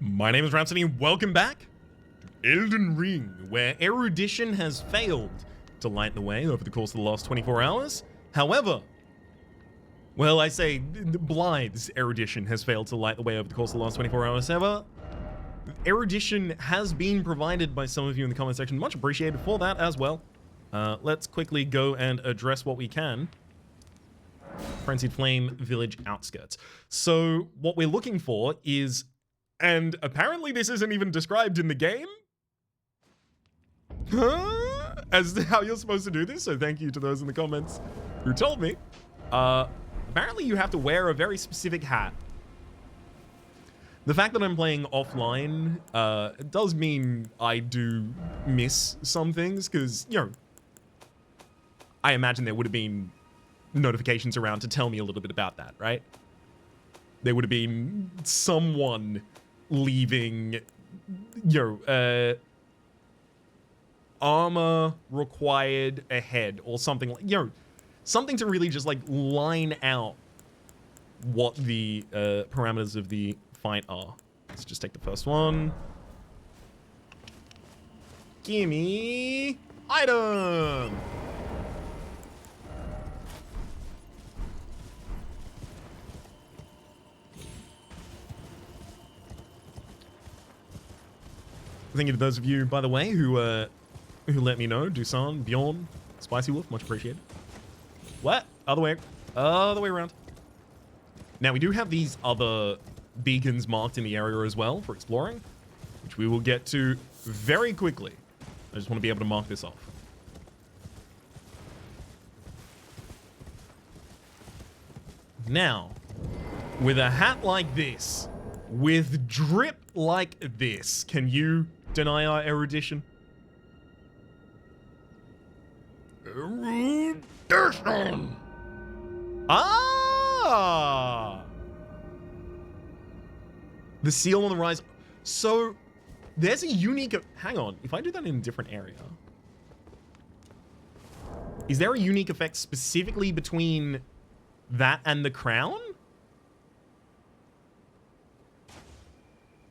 My name is Rhapsody and welcome back to Elden Ring, where erudition has failed to light the way over the course of the last 24 hours. However, well, I say Blythe's erudition has failed to light the way over the course of the last 24 hours. However, erudition has been provided by some of you in the comment section. Much appreciated for that as well. Let's quickly go and address what we can. Frenzied Flame Village Outskirts. So what we're looking for is, and apparently this isn't even described in the game, as to how you're supposed to do this, so thank you to those in the comments who told me. Apparently you have to wear a very specific hat. The fact that I'm playing offline does mean I do miss some things, because, you know, I imagine there would have been notifications around to tell me a little bit about that, right? There would have been someone leaving, you know, armor required ahead or something like, you know, something to really just like line out what the parameters of the fight are. Let's just take the first one. Gimme item. Thank you to those of you, by the way, who let me know. Dusan, Bjorn, Spicy Wolf, much appreciated. What? Other way around. Now, we do have these other beacons marked in the area as well for exploring, which we will get to very quickly. I just want to be able to mark this off. Now, with a hat like this, with drip like this, can you deny our erudition? Erudition! Ah! The seal on the rise. So, there's a unique... Hang on, if I do that in a different area... Is there a unique effect specifically between that and the crown?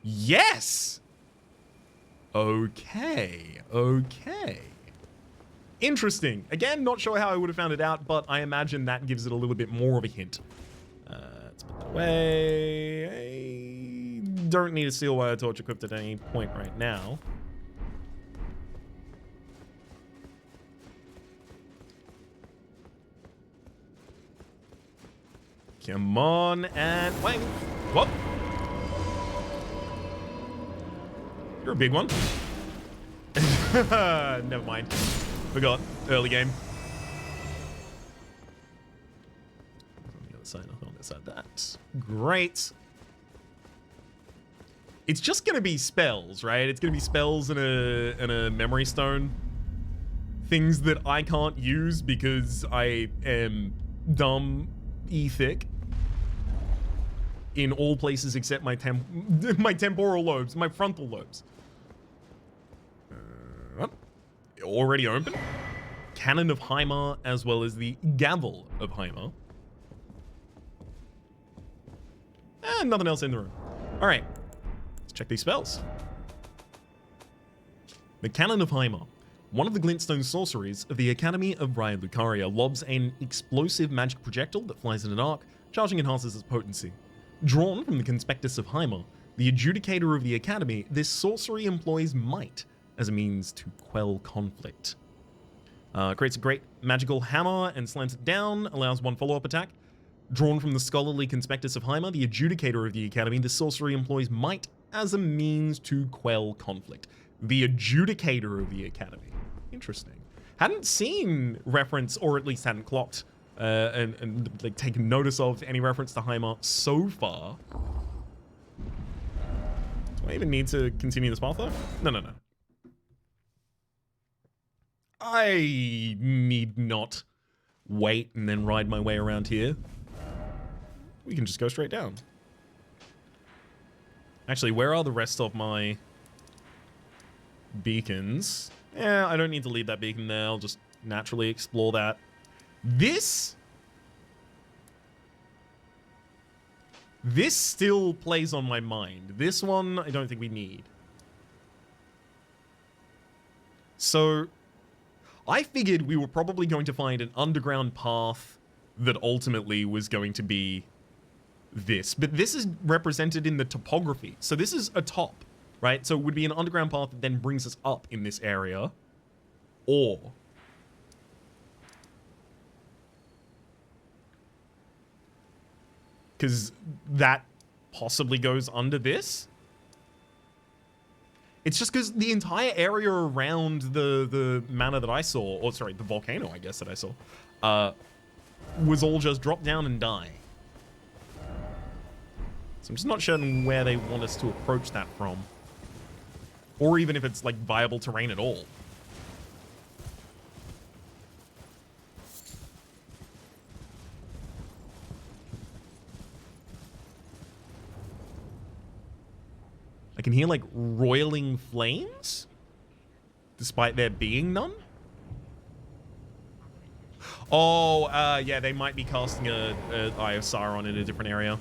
Yes! Okay. Interesting. Again, not sure how I would have found it out, but I imagine that gives it a little bit more of a hint. Let's put that away. I don't need a seal wire torch equipped at any point right now. Come on, and wait. Whoop. You're a big one. Never mind. Forgot. Early game. On the other side, nothing on this side. That's great. It's just gonna be spells, right? It's gonna be spells and a memory stone. Things that I can't use because I am dumb thick in all places except my temporal lobes, my frontal lobes. Already open. Cannon of Heimar, as well as the Gavel of Heimar. And nothing else in the room. All right, let's check these spells. The Cannon of Heimar. One of the glintstone sorceries of the Academy of Raya Lucaria lobs an explosive magic projectile that flies in an arc, charging enhances its potency. Drawn from the Conspectus of Heimar, the adjudicator of the Academy, this sorcery employs might as a means to quell conflict. Creates a great magical hammer and slams it down, allows one follow-up attack. Drawn from the scholarly Conspectus of Heimar, the adjudicator of the Academy, this sorcery employs might as a means to quell conflict. The adjudicator of the Academy. Interesting. Hadn't seen reference, or at least hadn't clocked and like taken notice of any reference to Heimar so far. Do I even need to continue this path though? No. I need not wait and then ride my way around here. We can just go straight down. Actually, where are the rest of my beacons? Yeah, I don't need to leave that beacon there. I'll just naturally explore that. This This still plays on my mind. This one, I don't think we need. So, I figured we were probably going to find an underground path that ultimately was going to be this. But this is represented in the topography. So this is a top, right? So it would be an underground path that then brings us up in this area. Or... because that possibly goes under this. It's just because the entire area around the manor that I saw, or sorry, the volcano, I guess, that I saw, was all just drop down and die. So I'm just not certain where they want us to approach that from. Or even if it's, like, viable terrain at all. I can hear, like, roiling flames, despite there being none. Oh, yeah, they might be casting a Eye of Sauron in a different area.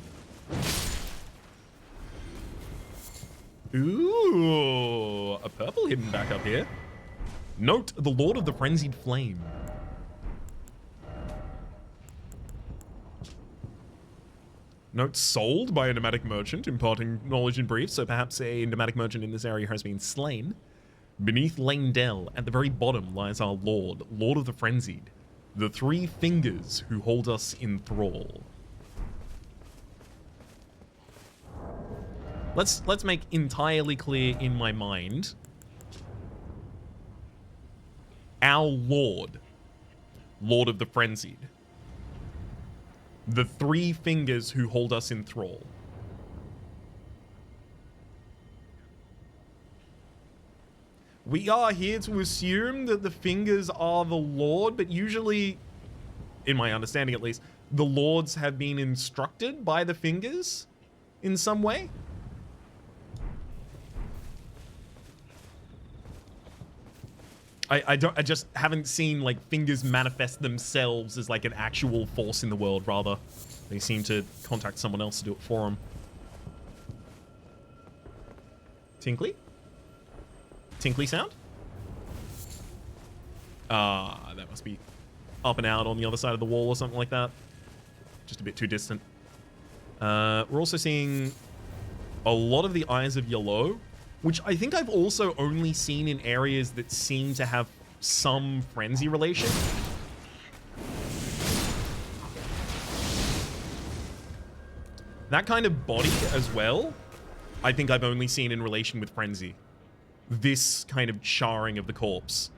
Ooh, a purple hidden back up here. Note the Lord of the Frenzied Flame. Note sold by a nomadic merchant, imparting knowledge in brief, so perhaps a nomadic merchant in this area has been slain. Beneath Lane Dell, at the very bottom, lies our Lord, Lord of the Frenzied, the three fingers who hold us in thrall. Let's make entirely clear in my mind. Our Lord, Lord of the Frenzied. The three fingers who hold us in thrall. We are here to assume that the fingers are the Lord, but usually, in my understanding at least, the Lords have been instructed by the fingers in some way. I just haven't seen, like, fingers manifest themselves as, like, an actual force in the world, rather. They seem to contact someone else to do it for them. Tinkly? Tinkly sound? That must be up and out on the other side of the wall or something like that. Just a bit too distant. We're also seeing a lot of the Eyes of Yellow, which I think I've also only seen in areas that seem to have some frenzy relation. That kind of body as well, I think I've only seen in relation with frenzy. This kind of charring of the corpse.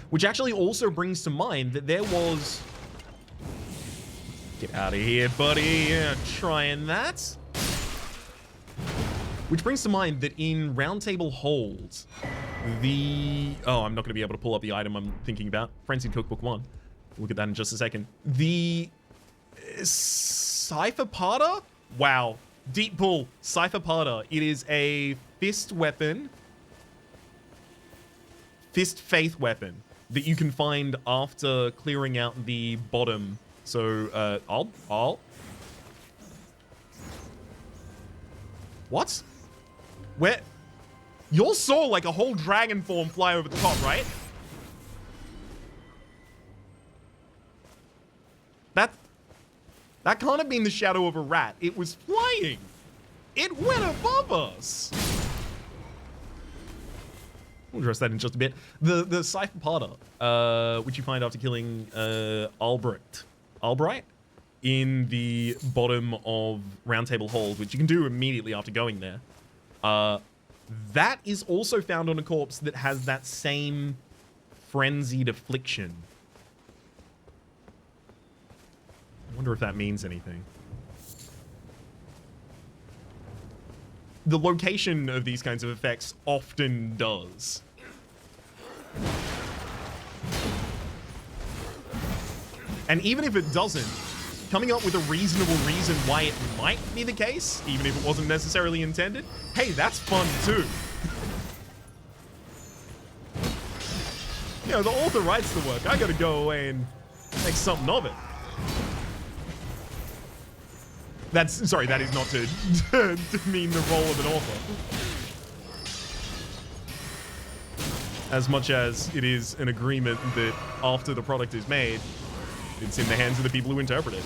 Which actually also brings to mind that there was... Get out of here, buddy. You're trying that. Which brings to mind that in Roundtable Hold, the... Oh, I'm not going to be able to pull up the item I'm thinking about. Frenzied Cookbook 1. We'll get that in just a second. The... Cypher Parter? Wow. Deep pull. Cypher Parter. It is a fist weapon. Fist faith weapon that you can find after clearing out the bottom. So, I'll... What? Where? You saw like a whole dragon form fly over the top, right? That can't have been the shadow of a rat. It was flying. It went above us. We'll address that in just a bit. The Cypher Parter, which you find after killing Albright in the bottom of Roundtable Hold, which you can do immediately after going there. That is also found on a corpse that has that same frenzied affliction. I wonder if that means anything. The location of these kinds of effects often does. And even if it doesn't, coming up with a reasonable reason why it might be the case, even if it wasn't necessarily intended, hey, that's fun too. You know, the author writes the work. I gotta go away and make something of it. Sorry, that is not to demean the role of an author. As much as it is an agreement that after the product is made, it's in the hands of the people who interpret it.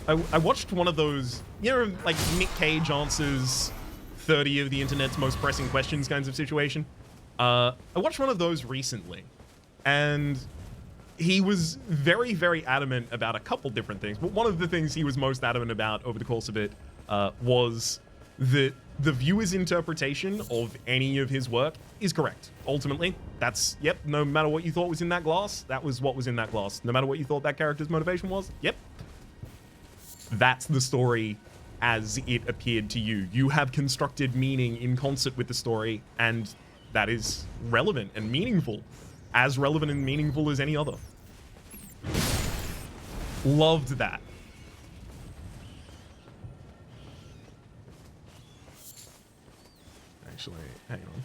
I watched one of those, you know, like Nick Cage answers 30 of the internet's most pressing questions kinds of situation. I watched one of those recently, and he was very, very adamant about a couple different things. But one of the things he was most adamant about over the course of it was that the viewer's interpretation of any of his work is correct. Ultimately, that's, yep, no matter what you thought was in that glass, that was what was in that glass. No matter what you thought that character's motivation was, yep. That's the story as it appeared to you. You have constructed meaning in concert with the story, and that is relevant and meaningful. As relevant and meaningful as any other. Loved that. Actually, hang on.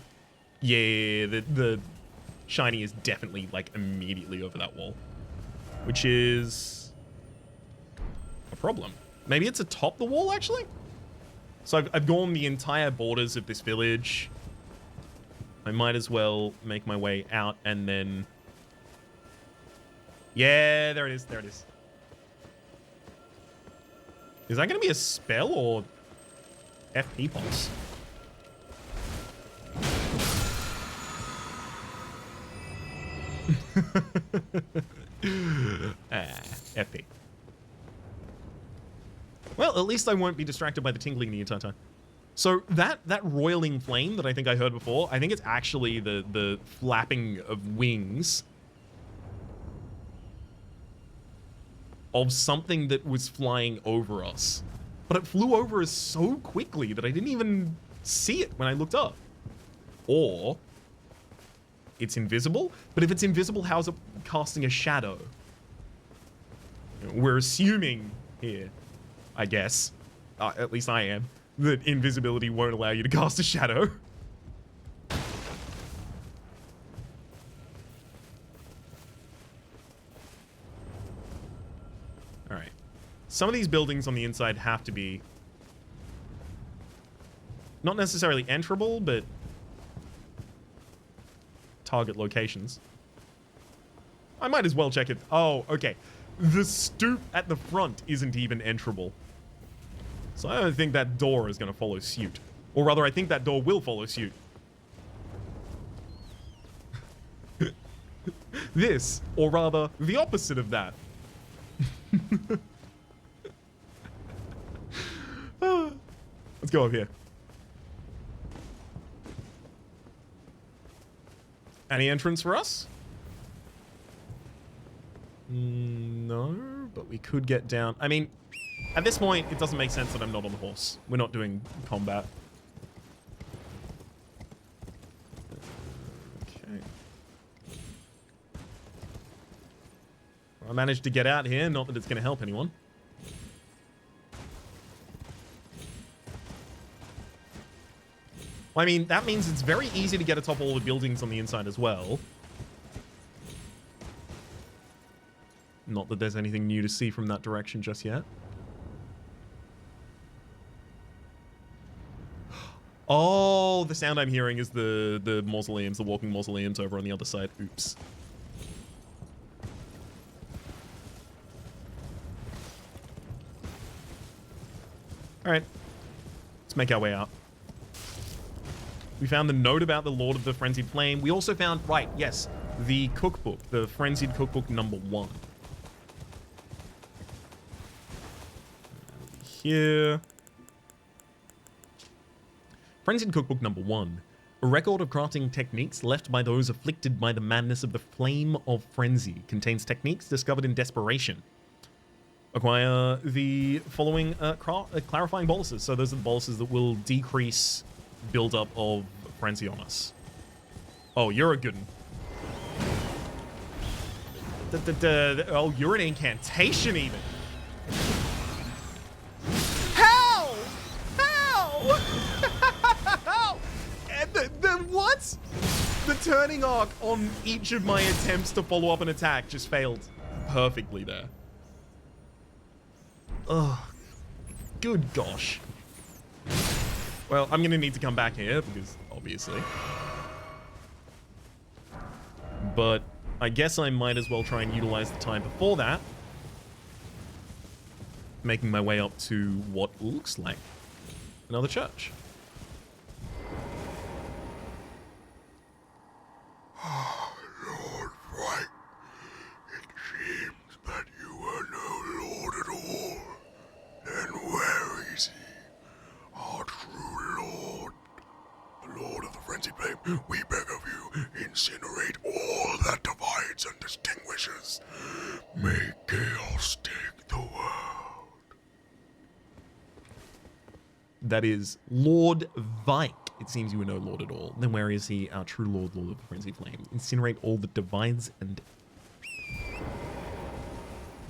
Yeah, the shiny is definitely, like, immediately over that wall. Which is a problem. Maybe it's atop the wall, actually? So I've gone the entire borders of this village. I might as well make my way out and then... Yeah, there it is. There it is. Is that going to be a spell or FP pulse? FP. Well, at least I won't be distracted by the tingling the entire time. So that roiling flame that I think I heard before, I think it's actually the flapping of wings of something that was flying over us. But it flew over us so quickly that I didn't even see it when I looked up. Or it's invisible, but if it's invisible, how's it casting a shadow? We're assuming here, I guess, at least I am, that invisibility won't allow you to cast a shadow. Alright. Some of these buildings on the inside have to be not necessarily enterable, but target locations. I might as well check it. Oh, okay. The stoop at the front isn't even enterable. So I don't think that door is going to follow suit. Or rather, I think that door will follow suit. This, or rather, the opposite of that. Let's go over here. Any entrance for us? No, but we could get down. I mean, at this point, it doesn't make sense that I'm not on the horse. We're not doing combat. Okay. I managed to get out here, not that it's going to help anyone. Well, I mean, that means it's very easy to get atop all the buildings on the inside as well. Not that there's anything new to see from that direction just yet. Oh, the sound I'm hearing is the mausoleums, the walking mausoleums over on the other side. Oops. All right, let's make our way out. We found the note about the Lord of the Frenzied Flame. We also found, right, yes, the cookbook, the Frenzied Cookbook #1. Here. Frenzied Cookbook #1. A record of crafting techniques left by those afflicted by the madness of the Flame of Frenzy. Contains techniques discovered in desperation. Acquire the following clarifying boluses. So those are the boluses that will decrease buildup of frenzy on us. Oh, you're a good one. Oh, you're an incantation even. How? How? How? And the what? The turning arc on each of my attempts to follow up an attack just failed perfectly there. Ugh. Good gosh. Well, I'm gonna need to come back here because, obviously. But I guess I might as well try and utilize the time before that. Making my way up to what looks like another church. Lord Vyke, it seems that you are no lord at all. Then where is he? Our true lord. The lord of the frenzied flame, we beg of you, incinerate all that divides and distinguishes. May chaos take the world. That is Lord Vyke. It seems you are no lord at all. Then where is he, our true lord, lord of the frenzied flame? Incinerate all that divides and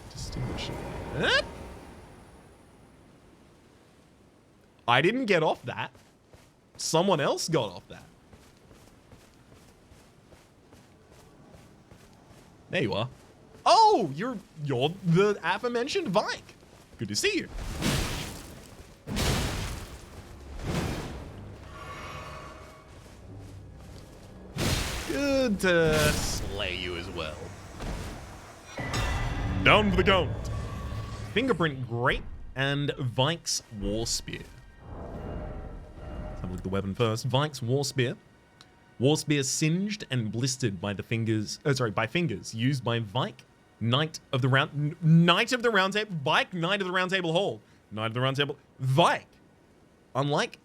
distinguishes. I didn't get off that. Someone else got off that. There you are. Oh, you're the aforementioned Vyke. Good to see you. Good to slay you as well. Down for the count. Fingerprint great and Vyke's war spear. Let's have a look at the weapon first. Vyke's war spear. War spear singed and blistered by the fingers. By fingers used by Vyke, Knight of the Round Table. Vyke, Knight of the Round Table Hall. Knight of the Round Table. Vyke. Like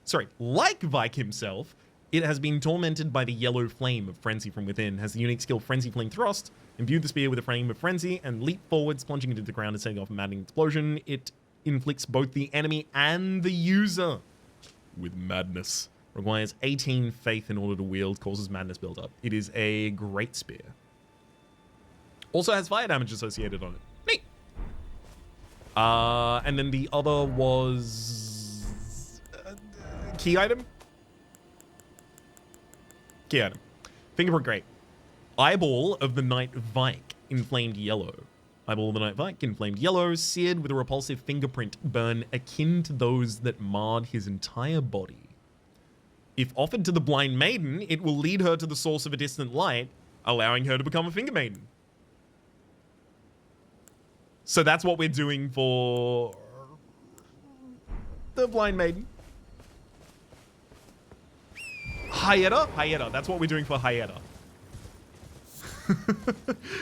Vyke himself, it has been tormented by the yellow flame of Frenzy from within. Has the unique skill Frenzy Flame Thrust. Imbue the spear with a flame of frenzy and leap forwards, plunging into the ground and setting off a maddening explosion. It inflicts both the enemy and the user with madness. Requires 18 faith in order to wield, causes madness build-up. It is a great spear. Also has fire damage associated on it. Neat. And then the other was... key item? Key item. Fingerprint great. Eyeball of the Knight Vyke, inflamed yellow. Eyeball of the Knight Vyke, inflamed yellow, seared with a repulsive fingerprint burn akin to those that marred his entire body. If offered to the blind maiden, it will lead her to the source of a distant light, allowing her to become a finger maiden. So that's what we're doing for the blind maiden. Hyetta, that's what we're doing for Hyetta.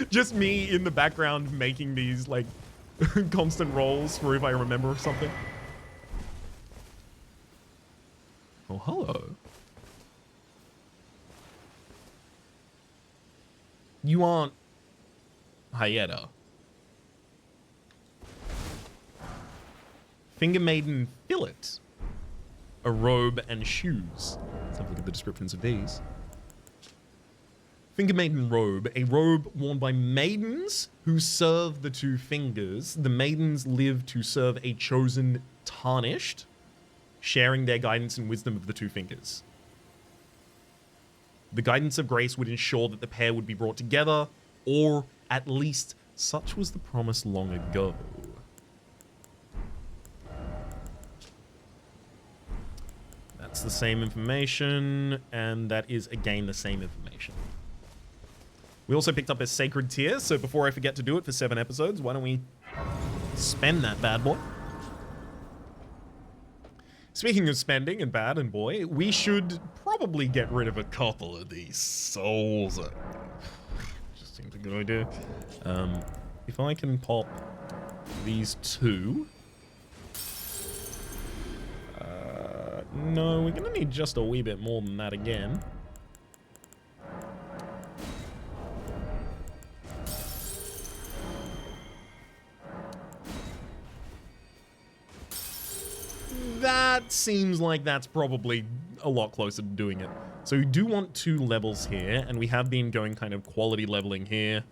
Just me in the background making these like constant rolls for if I remember something. Oh, hello. You aren't Hyetta. Finger Maiden Fillet. A robe and shoes. Let's have a look at the descriptions of these. Finger Maiden Robe. A robe worn by maidens who serve the two fingers. The maidens live to serve a chosen tarnished, sharing their guidance and wisdom of the two fingers. The guidance of grace would ensure that the pair would be brought together, or at least such was the promise long ago. That's the same information, and that is again the same information. We also picked up a sacred tear, so before I forget to do it for 7 episodes, why don't we spend that bad boy? Speaking of spending and bad and boy, we should probably get rid of a couple of these souls. Just seems a good idea. If I can pop these 2. No, we're gonna need just a wee bit more than that again. That seems like that's probably a lot closer to doing it. So we do want 2 levels here, and we have been going kind of quality leveling here.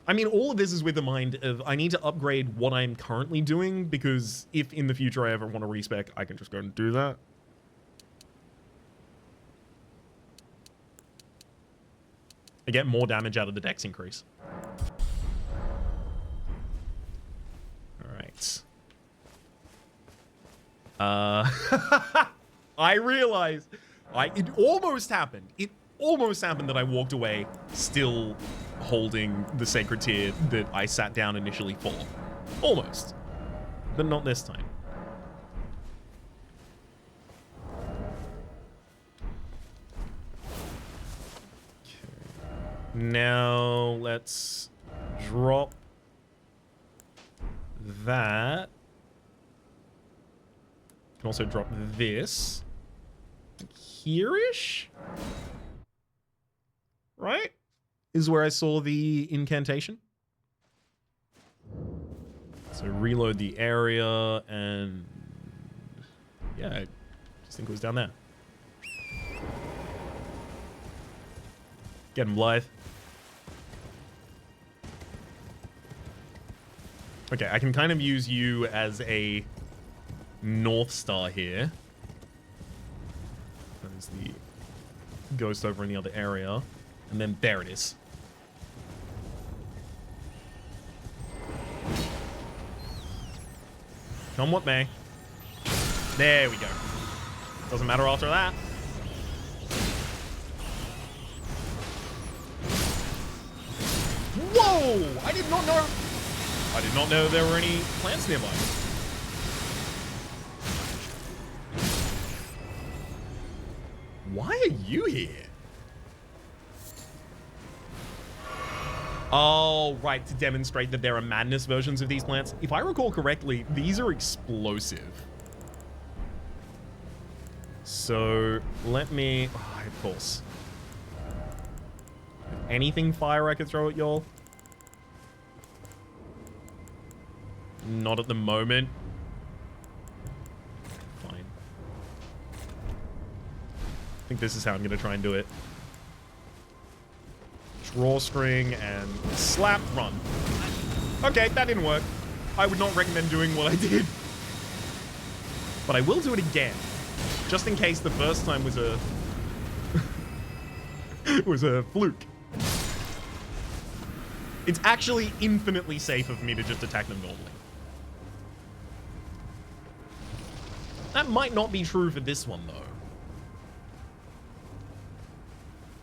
I mean, all of this is with the mind of I need to upgrade what I'm currently doing, because if in the future I ever want to respec, I can just go and do that. I get more damage out of the dex increase. Alright. I realized it almost happened. It almost happened that I walked away still holding the sacred tear that I sat down initially for. Almost. But not this time. Now let's drop that. Can also drop this here-ish, right? Is where I saw the incantation. So reload the area and yeah, I just think it was down there. Get him, Blythe. Okay, I can kind of use you as a North Star here. That is the ghost over in the other area. And then there it is. Come what may. There we go. Doesn't matter after that. Whoa! I did not know. I did not know there were any plants nearby. Why are you here? Oh, right, to demonstrate that there are madness versions of these plants. If I recall correctly, these are explosive. So, let me... Oh, of course. Anything fire I could throw at y'all? Not at the moment. Fine. I think this is how I'm going to try and do it. Drawstring and slap, run. Okay, that didn't work. I would not recommend doing what I did. But I will do it again. Just in case the first time was a... was a fluke. It's actually infinitely safer for me to just attack them normally. That might not be true for this one, though.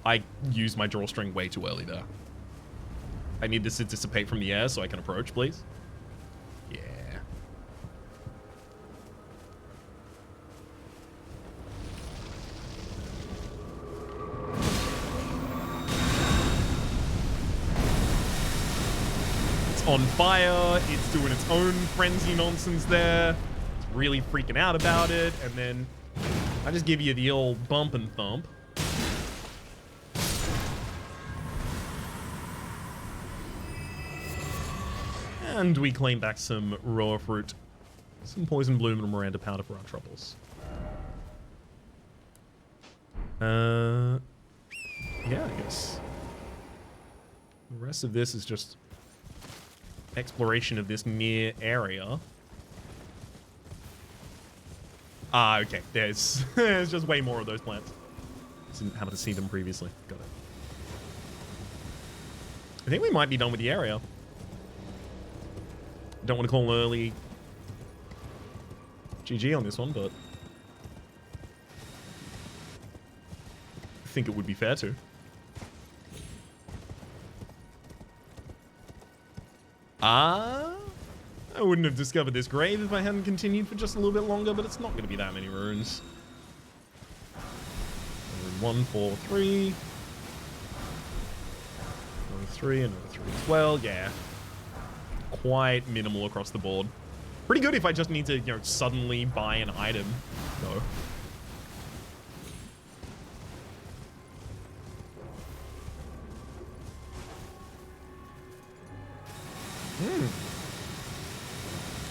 I used my drawstring way too early there. I need this to dissipate from the air so I can approach, please. Yeah. It's on fire. It's doing its own frenzy nonsense there. It's really freaking out about it. And then I just give you the old bump and thump. And we claim back some raw fruit, some poison bloom, and Miranda powder for our troubles. Yeah, I guess. The rest of this is just exploration of this near area. Ah, okay. There's just way more of those plants. Didn't happen to see them previously. Got it. I think we might be done with the area. Don't want to call early GG on this one, but I think it would be fair to. I wouldn't have discovered this grave if I hadn't continued for just a little bit longer, but it's not going to be that many runes. Rune 1, 4, 3. Another 3, another 3 as well, yeah. Quite minimal across the board. Pretty good if I just need to, you know, suddenly buy an item, though.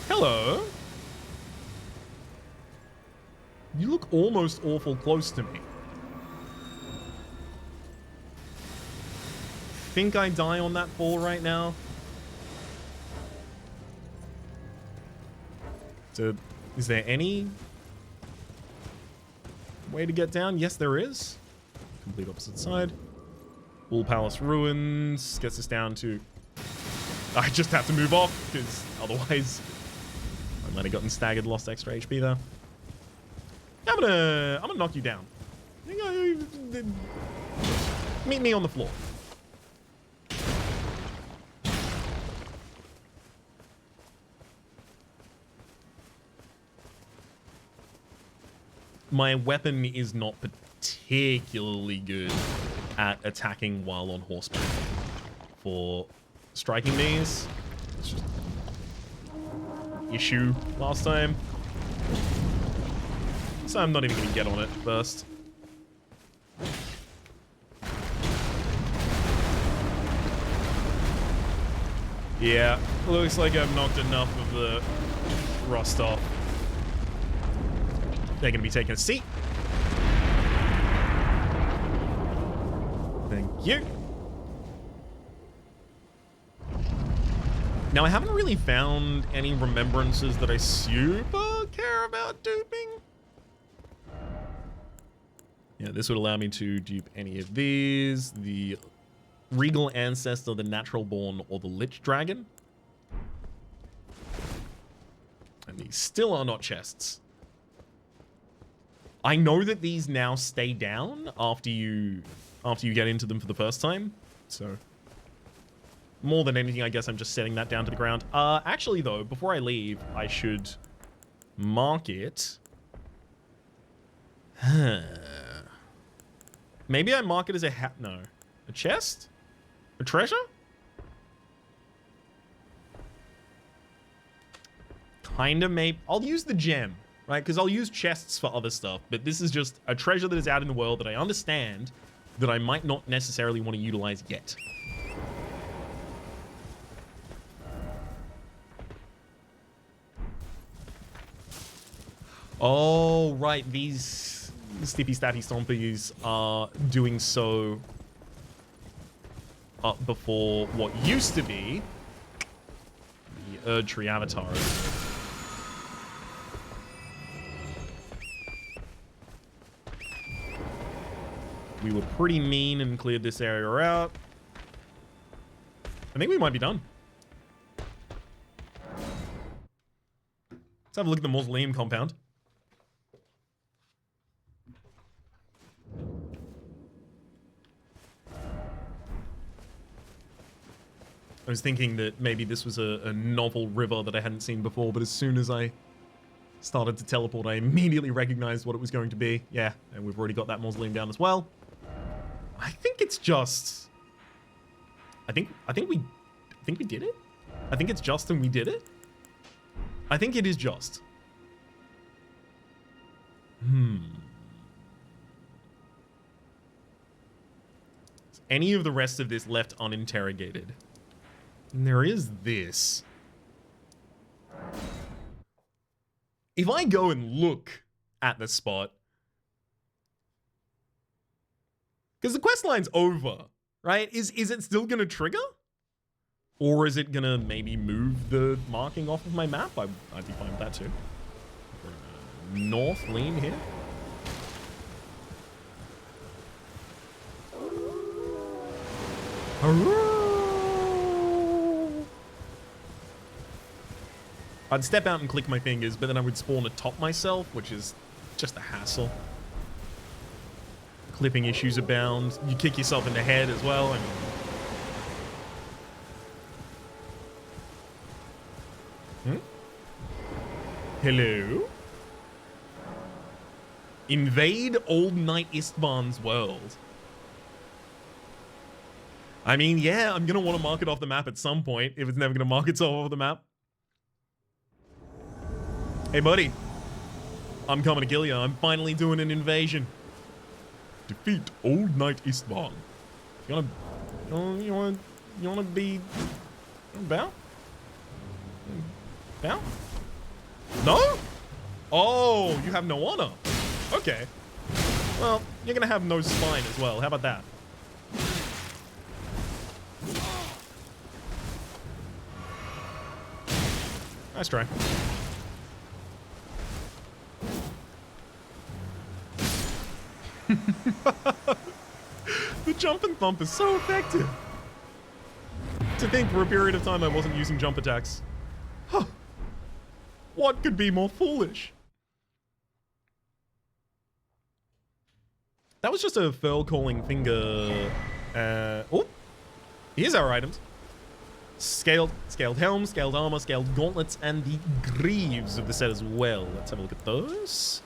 Hello. You look almost awful close to me. Think I die on that fall right now? So, is there any way to get down? Yes, there is. Complete opposite side. Wall Palace Ruins gets us down to... I just have to move off, because otherwise I might have gotten staggered, lost extra HP there. I'm gonna knock you down. Meet me on the floor. My weapon is not particularly good at attacking while on horseback. For striking these, it's just an issue last time. So I'm not even going to get on it first. Yeah, looks like I've knocked enough of the rust off. They're going to be taking a seat. Thank you. Now, I haven't really found any remembrances that I super care about duping. Yeah, this would allow me to dupe any of these. The Regal Ancestor, the Natural Born, or the Lich Dragon. And these still are not chests. I know that these now stay down after you get into them for the first time. So, more than anything, I guess I'm just setting that down to the ground. Actually, though, before I leave, I should mark it. Maybe I mark it as a no. A chest? A treasure? Kinda, maybe. I'll use the gem, right? Because I'll use chests for other stuff, but this is just a treasure that is out in the world that I understand that I might not necessarily want to utilize yet. Oh, right. These Stippy Stappy Stompies are doing so up before what used to be the Erd Tree Avatar. We were pretty mean and cleared this area out. I think we might be done. Let's have a look at the Mausoleum compound. I was thinking that maybe this was a novel river that I hadn't seen before, but as soon as I started to teleport, I immediately recognized what it was going to be. Yeah, and we've already got that Mausoleum down as well. I think it's just... I think we did it? I think it's just and we did it? I think it is just. Is any of the rest of this left uninterrogated? And there is this. If I go and look at the spot, because the quest line's over, right? Is it still gonna trigger? Or is it gonna maybe move the marking off of my map? I'd be fine with that too. North lean here. I'd step out and click my fingers, but then I would spawn atop myself, which is just a hassle. Clipping issues abound. You kick yourself in the head as well. I mean... Hello? Invade Old Knight Istvan's world. I mean, yeah, I'm gonna want to mark it off the map at some point, if it's never gonna mark itself off the map. Hey, buddy. I'm coming to kill you. I'm finally doing an invasion. Defeat Old Knight Istvan. You wanna be... Bow? Bow? No? Oh, you have no honor. Okay. Well, you're gonna have no spine as well. How about that? Nice try. The jump and thump is so effective. To think for a period of time I wasn't using jump attacks. Huh. What could be more foolish? That was just a furl calling finger. Oh, here's our items. Scaled helm, scaled armor, scaled gauntlets, and the greaves of the set as well. Let's have a look at those.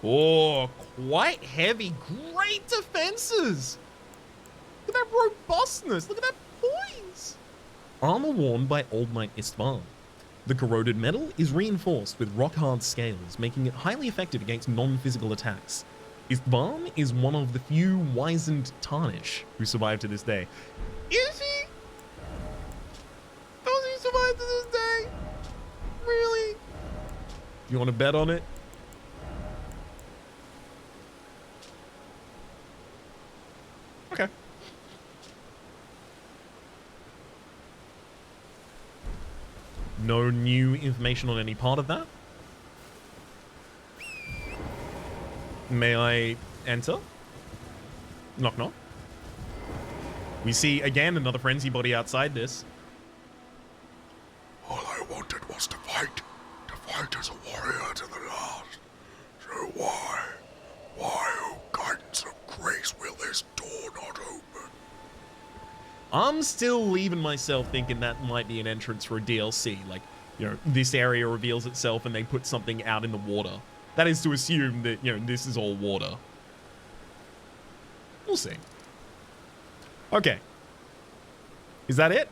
Oh, quite heavy. Great defenses. Look at that robustness. Look at that poise. Armor worn by Old Knight Istvan. The corroded metal is reinforced with rock-hard scales, making it highly effective against non-physical attacks. Istvan is one of the few wizened Tarnish who survive to this day. Is he? Does he survive to this day? Really? You want to bet on it? Okay. No new information on any part of that. May I enter? Knock knock. We see again another frenzy body outside this. All I wanted was to fight as a warrior to the last. So why, oh guidance of grace, will this door not open? I'm still leaving myself thinking that might be an entrance for a DLC. Like, you know, this area reveals itself and they put something out in the water. That is to assume that, you know, this is all water. We'll see. Okay. Is that it?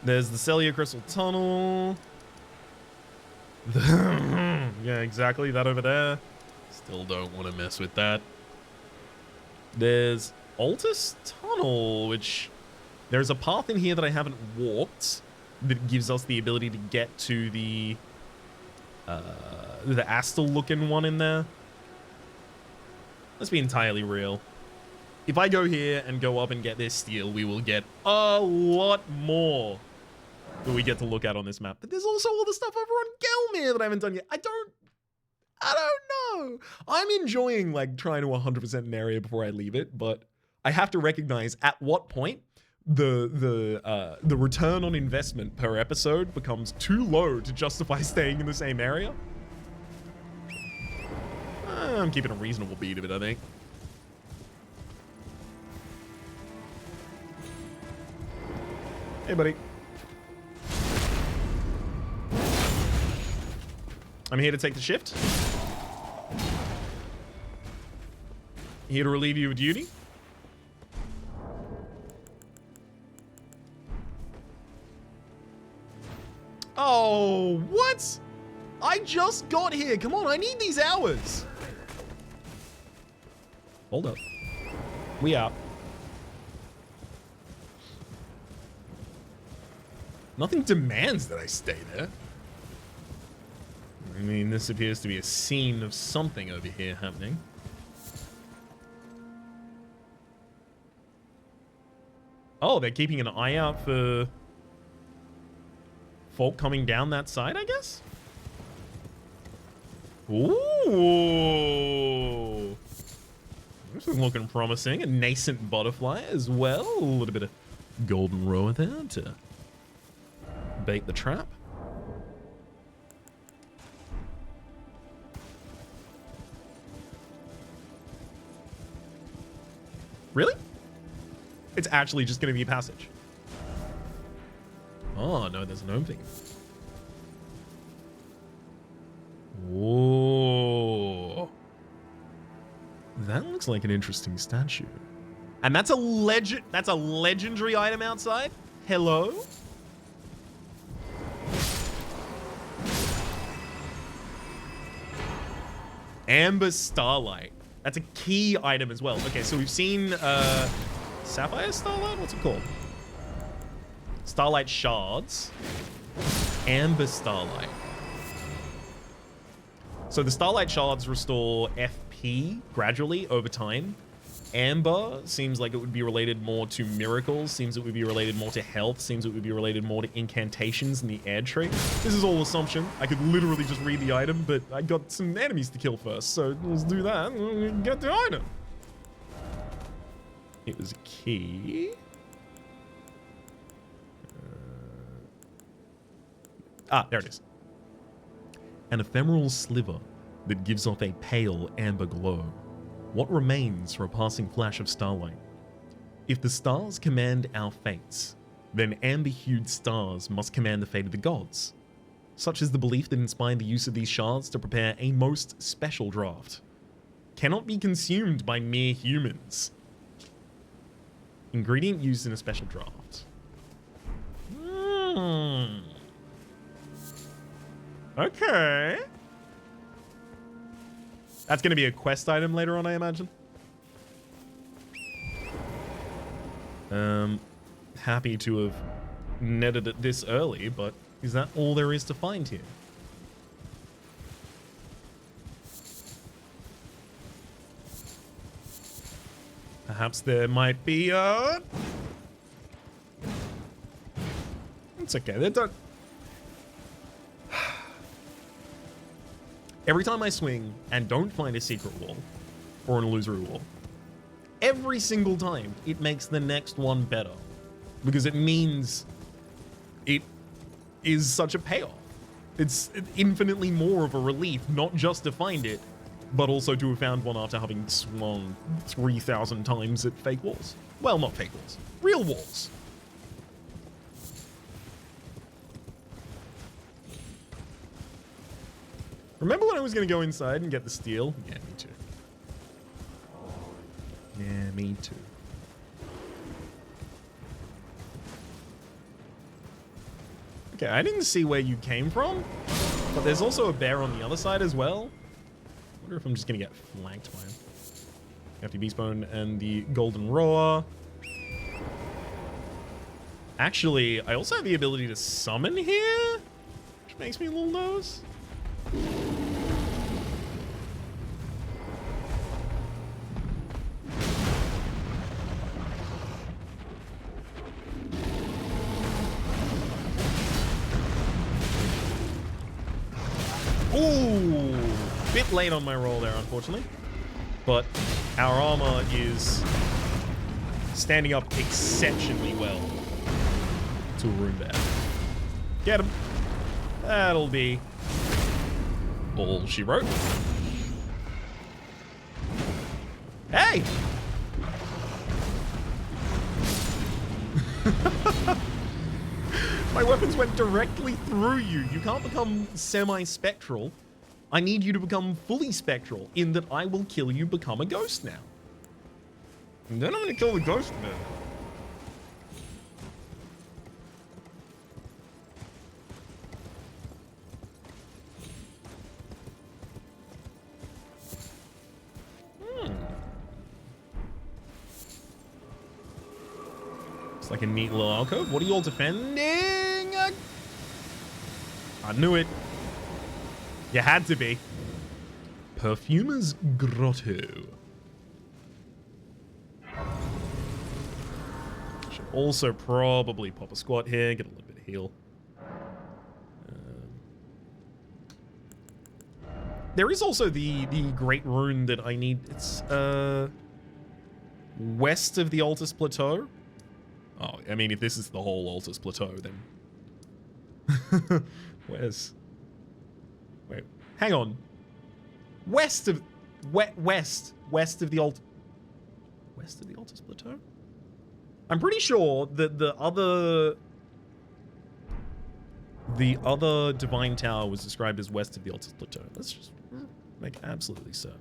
There's the Cellular Crystal Tunnel. Yeah, exactly. That over there. Still don't want to mess with that. There's Altus Tunnel, which... There's a path in here that I haven't walked that gives us the ability to get to the Astal-looking one in there. Let's be entirely real. If I go here and go up and get this steel, we will get a lot more that we get to look at on this map. But there's also all the stuff over on Gelmir that I haven't done yet. I don't know. I'm enjoying, like, trying to 100% an area before I leave it, but I have to recognize at what point the return on investment per episode becomes too low to justify staying in the same area. I'm keeping a reasonable beat of it, I think. Hey, buddy. I'm here to take the shift. Here to relieve you of duty. Oh, what? I just got here. Come on, I need these hours. Hold up. We out. Nothing demands that I stay there. I mean, this appears to be a scene of something over here happening. Oh, they're keeping an eye out for folk coming down that side, I guess? Ooh. This is looking promising. A nascent butterfly as well. A little bit of golden rower there to bait the trap. Really? It's actually just going to be a passage. Oh, no, there's an opening. Whoa. That looks like an interesting statue. And that's a legendary item outside? Hello? Amber Starlight. That's a key item as well. Okay, so we've seen Sapphire Starlight? What's it called? Starlight Shards. Amber Starlight. So the Starlight Shards restore FP gradually over time. Amber seems like it would be related more to miracles, seems it would be related more to health, seems it would be related more to incantations in the air tree. This is all assumption. I could literally just read the item, but I got some enemies to kill first, so let's do that and get the item. It was a key. There it is. An ephemeral sliver that gives off a pale amber glow. What remains for a passing flash of starlight? If the stars command our fates, then amber-hued stars must command the fate of the gods. Such is the belief that inspired the use of these shards to prepare a most special draft. Cannot be consumed by mere humans. Ingredient used in a special draft. Okay. That's going to be a quest item later on, I imagine. Happy to have netted it this early, but is that all there is to find here? Perhaps there might be a... It's okay, they don't... Every time I swing and don't find a secret wall or an illusory wall, every single time it makes the next one better because it means it is such a payoff. It's infinitely more of a relief, not just to find it, but also to have found one after having swung 3,000 times at fake walls. Well, not fake walls, real walls. Remember when I was going to go inside and get the steel? Yeah, me too. Yeah, me too. Okay, I didn't see where you came from, but there's also a bear on the other side as well. I wonder if I'm just going to get flanked by him. Hefty Beastbone and the Golden Roar. Actually, I also have the ability to summon here, which makes me a little nervous. Ooh, bit late on my roll there, unfortunately. But our armor is standing up exceptionally well to a rune bear. Get him. That'll be all she wrote. Hey! My weapons went directly through you. You can't become semi-spectral. I need you to become fully spectral in that I will kill you, become a ghost now. And then I'm gonna kill the ghost man. It's like a neat little alcove. What are you all defending? I knew it. You had to be. Perfumer's Grotto. Should also probably pop a squat here, get a little bit of heal. There is also the great rune that I need. It's west of the Altus Plateau. Oh, I mean, if this is the whole Altus Plateau, then... Where's... Wait, hang on. West of... West of the Altus Plateau? I'm pretty sure that the other Divine Tower was described as west of the Altus Plateau. Let's just make absolutely certain.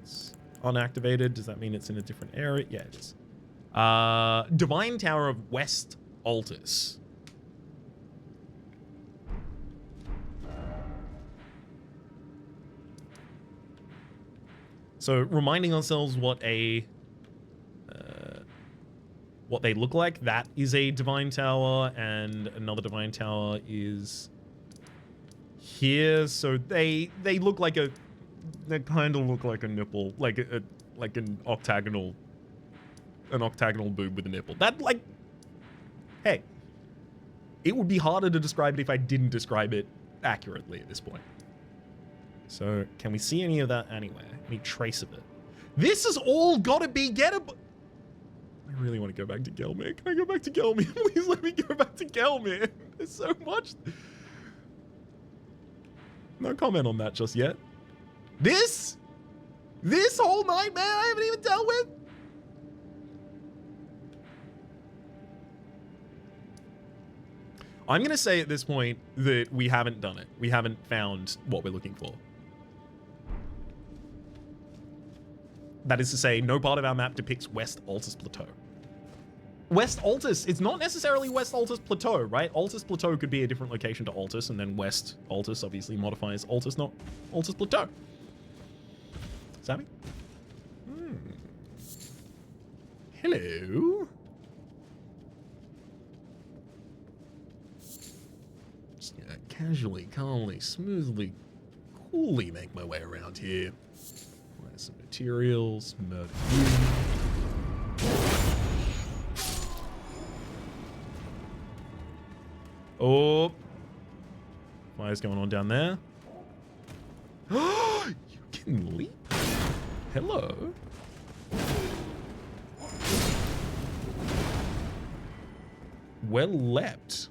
It's unactivated. Does that mean it's in a different area? Yeah, it is. Divine Tower of West Altus. So reminding ourselves what a what they look like. That is a Divine Tower, and another Divine Tower is here. So they look like a, they kind of look like a nipple, like an octagonal boob with a nipple. That, like, hey, it would be harder to describe it if I didn't describe it accurately at this point. So can we see any of that anywhere? Any trace of it? This has all got to be gettable. I really want to go back to Gelmir. Can I go back to Gelmir? Please let me go back to Gelmir. There's so much. No comment on that just yet. This whole nightmare I haven't even dealt with? I'm going to say at this point that we haven't done it. We haven't found what we're looking for. That is to say, no part of our map depicts West Altus Plateau. West Altus, it's not necessarily West Altus Plateau, right? Altus Plateau could be a different location to Altus, and then West Altus obviously modifies Altus, not Altus Plateau. Savvy? Hello? Just gonna casually, calmly, smoothly, coolly make my way around here. Find some materials, murder you. Oh, fire's going on down there. You can leap. Hello. Well leapt.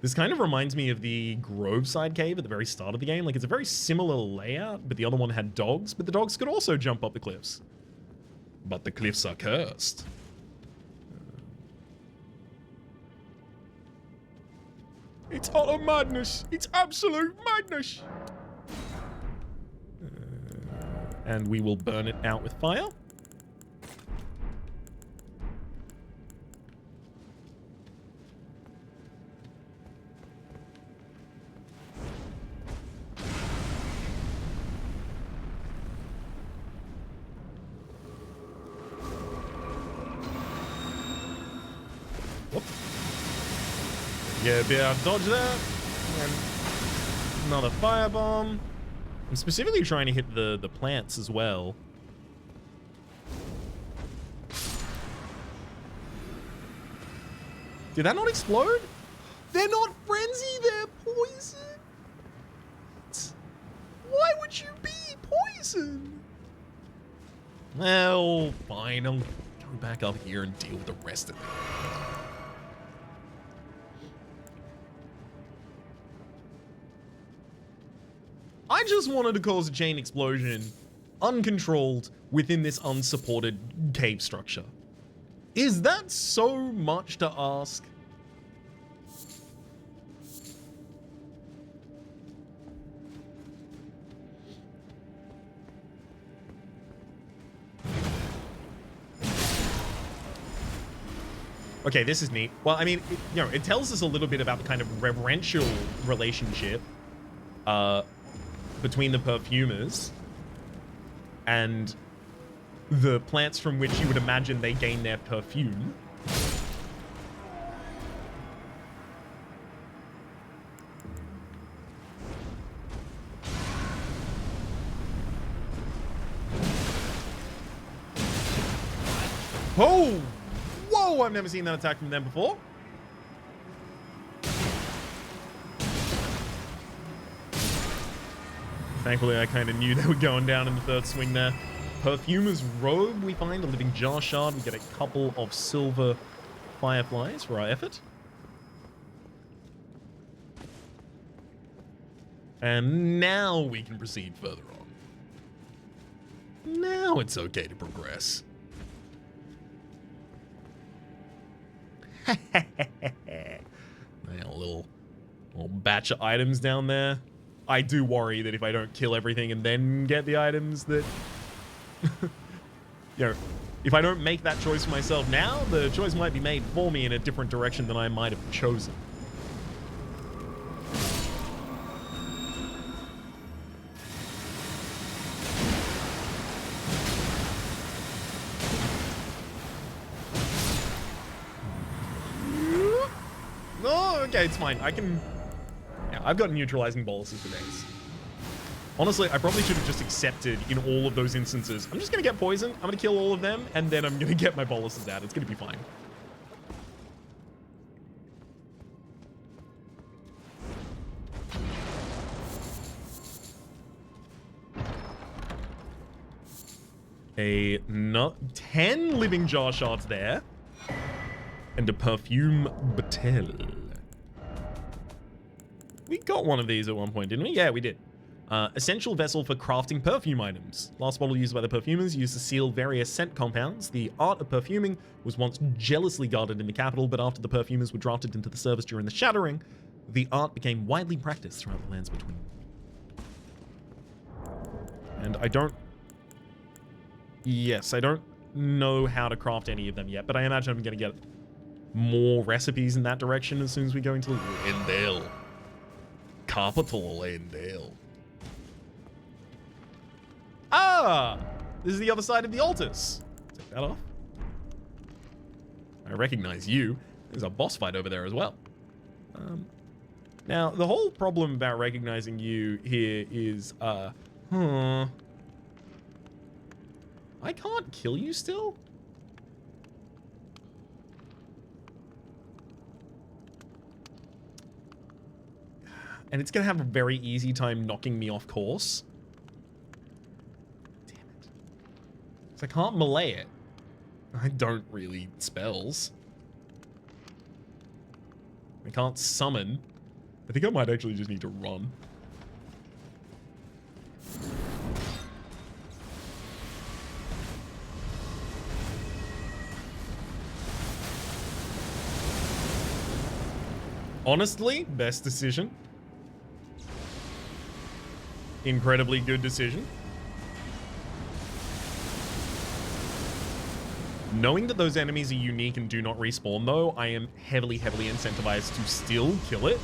This kind of reminds me of the Groveside Cave at the very start of the game. Like, it's a very similar layout, but the other one had dogs, but the dogs could also jump up the cliffs. But the cliffs are cursed. It's utter madness. It's absolute madness. And we will burn it out with fire. Yeah, be able to dodge that. And another firebomb. I'm specifically trying to hit the plants as well. Did that not explode? They're not frenzy, they're poison. Why would you be poison? Well, fine. I'll go back up here and deal with the rest of it. I just wanted to cause a chain explosion, uncontrolled, within this unsupported cave structure. Is that so much to ask? Okay, this is neat. Well, I mean, it tells us a little bit about the kind of reverential relationship between the perfumers and the plants from which you would imagine they gain their perfume. Oh! Whoa! I've never seen that attack from them before. Thankfully, I kind of knew they were going down in the third swing there. Perfumer's robe, we find a living jar shard. We get a couple of silver fireflies for our effort. And now we can proceed further on. Now it's okay to progress. A little batch of items down there. I do worry that if I don't kill everything and then get the items that... if I don't make that choice for myself now, the choice might be made for me in a different direction than I might have chosen. Oh, okay, it's fine. I can... Yeah, I've got neutralizing boluses for days. Honestly, I probably should have just accepted in all of those instances. I'm just going to get poisoned. I'm going to kill all of them, and then I'm going to get my boluses out. It's going to be fine. 10 living jar shards there. And a perfume bottle. We got one of these at one point, didn't we? Yeah, we did. Essential vessel for crafting perfume items. Last bottle used by the perfumers used to seal various scent compounds. The art of perfuming was once jealously guarded in the capital, but after the perfumers were drafted into the service during the Shattering, the art became widely practiced throughout the lands between. And I don't know how to craft any of them yet, but I imagine I'm going to get more recipes in that direction as soon as we go into Leyndell. Capital Leyndell. Ah! This is the other side of the altars. Take that off. I recognize you. There's a boss fight over there as well. Now, the whole problem about recognizing you here is, I can't kill you still? And it's going to have a very easy time knocking me off course. Damn it. So I can't melee it. I don't really spells. I can't summon. I think I might actually just need to run. Honestly, best decision. Incredibly good decision. Knowing that those enemies are unique and do not respawn, though, I am heavily incentivized to still kill it.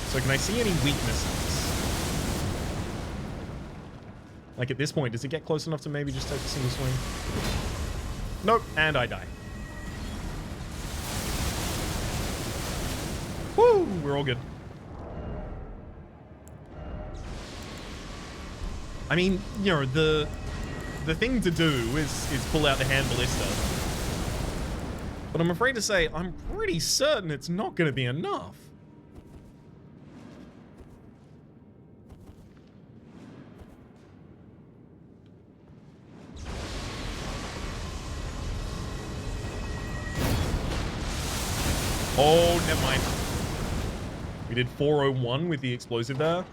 So can I see any weaknesses? Like at this point, does it get close enough to maybe just take a single swing? Nope, and I die. Woo, we're all good. I mean, you know, the thing to do is pull out the hand ballista. But I'm afraid to say, I'm pretty certain it's not going to be enough. Oh, never mind. We did 401 with the explosive there.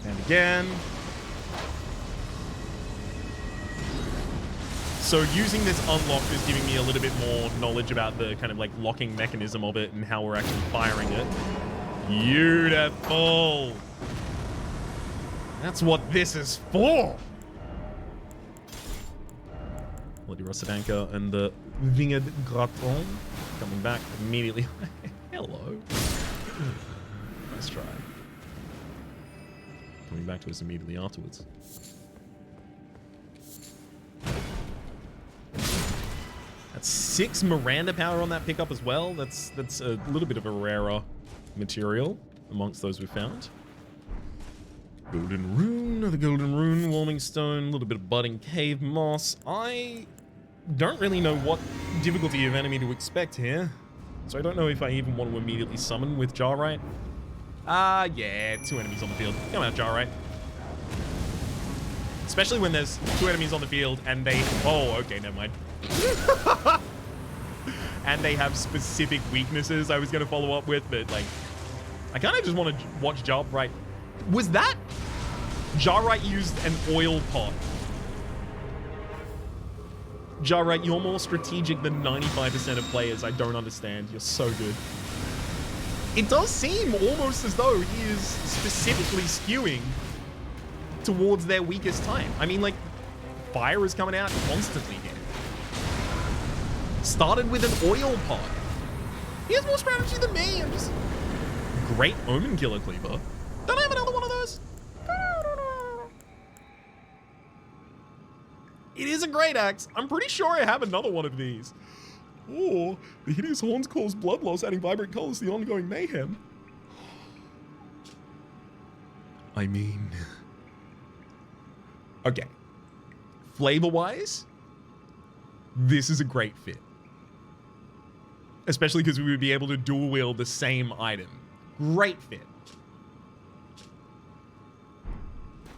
And again. So using this unlock is giving me a little bit more knowledge about the kind of like locking mechanism of it and how we're actually firing it. Beautiful. That's what this is for. Bloody Rusted Anchor and the Winged Graton coming back immediately. Hello. Nice try. Coming back to us immediately afterwards. That's 6 Miranda power on that pickup as well. That's a little bit of a rarer material amongst those we found. Golden Rune, another Golden Rune, Warming Stone, a little bit of Budding Cave Moss. I don't really know what difficulty of enemy to expect here. So I don't know if I even want to immediately summon with Jarrite. Yeah, 2 enemies on the field. Come out, Jarrite. Especially when there's 2 enemies on the field and they... Oh, okay, never mind. And they have specific weaknesses I was going to follow up with, but like... I kind of just want to watch Jarrite. Was that... Jarrite used an oil pot. Jarrite, you're more strategic than 95% of players. I don't understand. You're so good. It does seem almost as though he is specifically skewing towards their weakest time. I mean, like, fire is coming out constantly here. Started with an oil pot. He has more strategy than me. I'm just... Great Omen Killer Cleaver. Don't I have another one of those? It is a great axe. I'm pretty sure I have another one of these. Or the hideous horns cause blood loss, adding vibrant colors to the ongoing mayhem. I mean... Okay. Flavor-wise, this is a great fit. Especially because we would be able to dual wield the same item. Great fit.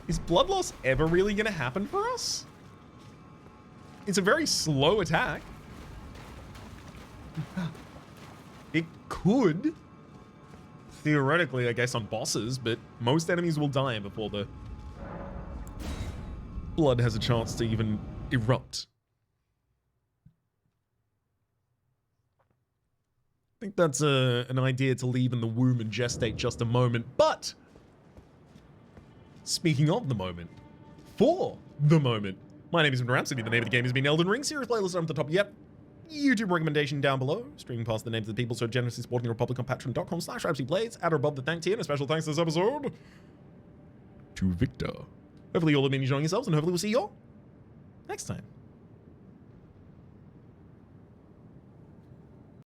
Is blood loss ever really going to happen for us? It's a very slow attack. It could. Theoretically, I guess, on bosses, but most enemies will die before the blood has a chance to even erupt. I think that's an idea to leave in the womb and gestate just a moment, but speaking of the moment, for the moment, my name is Rhapsody, the name of the game has been Elden Ring, series playlist on the top, yep, YouTube recommendation down below, streaming past the names of the people so generously supporting the Republic on patreon.com/RhapsodyPlays, at or above the thank tier, and a special thanks this episode to Victor. Hopefully you all have been enjoying yourselves, and hopefully we'll see you all next time.